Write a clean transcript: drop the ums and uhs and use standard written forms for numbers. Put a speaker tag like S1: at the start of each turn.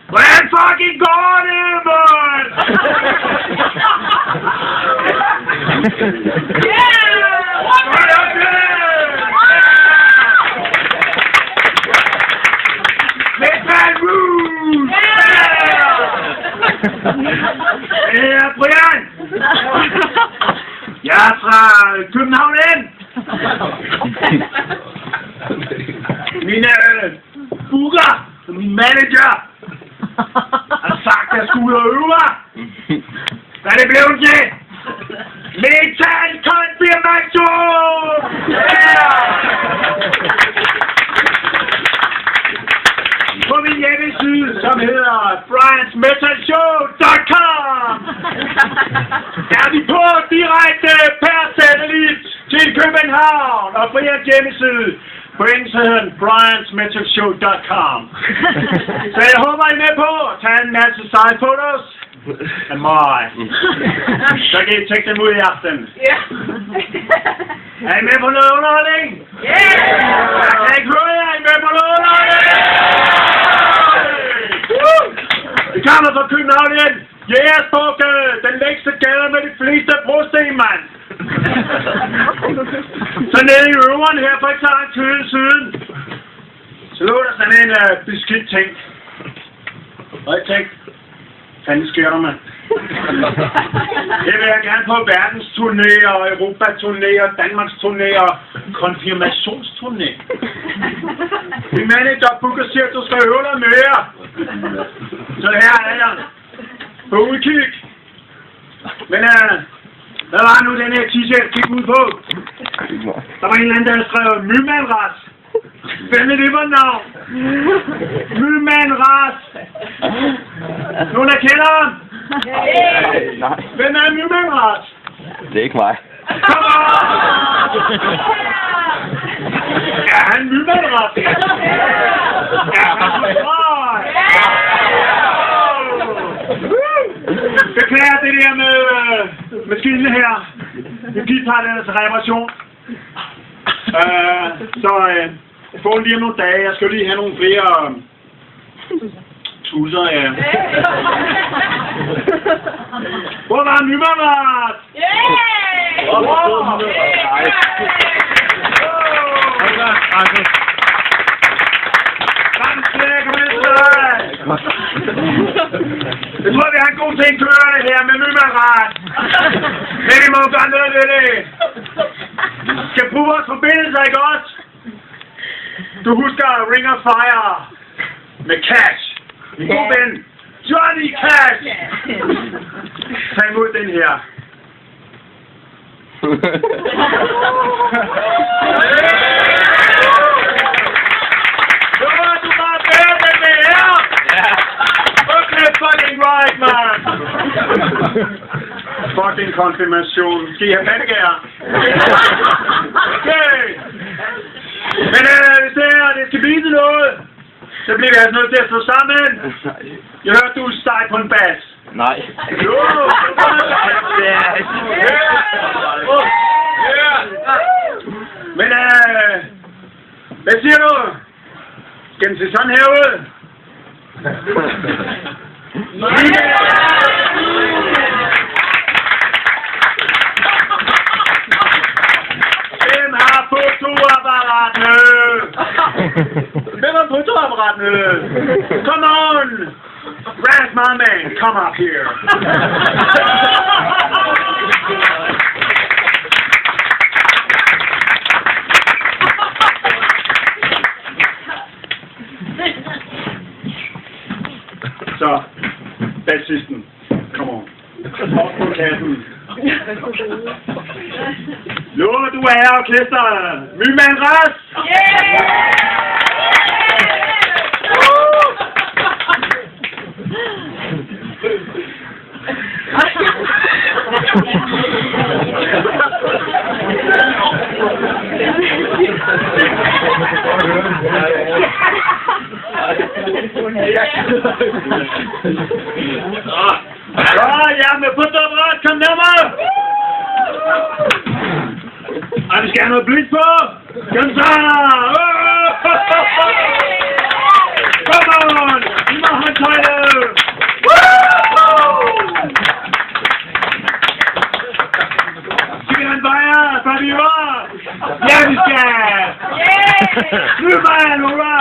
S1: Hvordan fucking går det, mand? Brian! Jeg er fra København ind! Min booker, min manager, har sagt, at jeg skulle ud og øve mig. Hvad er det blevet til? Metal Konfirmation! På min hjemmeside, som hedder briansmetalshow.com, er vi på direkte per satellit til København, og Brians hjemmeside på engelsk hedder den briansmetalshow.com. Så jeg håber, I er med på at tage en masse seje fotos af mig. Så kan I tjekke dem ud i aften. Er I med på noget underholdning? Jeg kan ikke høre jer, er I med på noget underholdning? Vi kommer fra København igen. Jægersbuk, den længste gade med de fleste brosten, mand. Så nede i øveren her for ikke så lang tid siden, så lå der sådan en beskidt ting. Og jeg tænkte, fanden sker der, mand? Det vil jeg gerne på verdensturné og Europaturné og Danmarksturné og konfirmationsturné. Min manager booker siger, at du skal øve dig mere. Så her er jeg. På udkig. Men hvad var nu den her t-shirt gik ud på? Der var en eller anden, der havde skrevet Mymanras. Hvem er det for navn? Mymanras. Nogen der kender ham?
S2: Nej.
S1: Hvem er Mymanras?
S2: Det er ikke mig.
S1: Kom on! Er han Mymanras? Er han Mymanras? Beklager det der med maskinen her. Min guitar den er til reparation. Jeg får lige om nogle dage. Jeg skal lige have nogle flere tusser, ja. Hvor var Mymanras? Jeg tror, vi har en god ting kørende her med Mymanras. Men vi må jo gøre noget ved det. Vi skal bruge vores forbindelser, ikke også? Du husker Ring of Fire med Cash. Min gode ven, Johnny Cash. Tag imod den her. Fucking right, man! Fucking konfirmation. Skal I have pandekager? Okay! Men hvis det skal blive til noget, så bliver vi altså nødt til at stå sammen. Jeg hørte, du er steg på en bas.
S2: Nej.
S1: Jo! Men hvad siger du? Skal den se sådan her ud? Hvem har fotoapparatene? Hvem har fotoapparatene? Come on! Raz, my man, come up here. Så, bassisten, come on. Op på kassen. Lover du er her, orkester. Mymanras! Ja, med på dobret, kom nærmere! skal have noget blik på! Kom så! Come on! I må håndtøjle! Skal vi have en bajer, Fabiola? Ja, vi skal! Nu, mand! Hurra!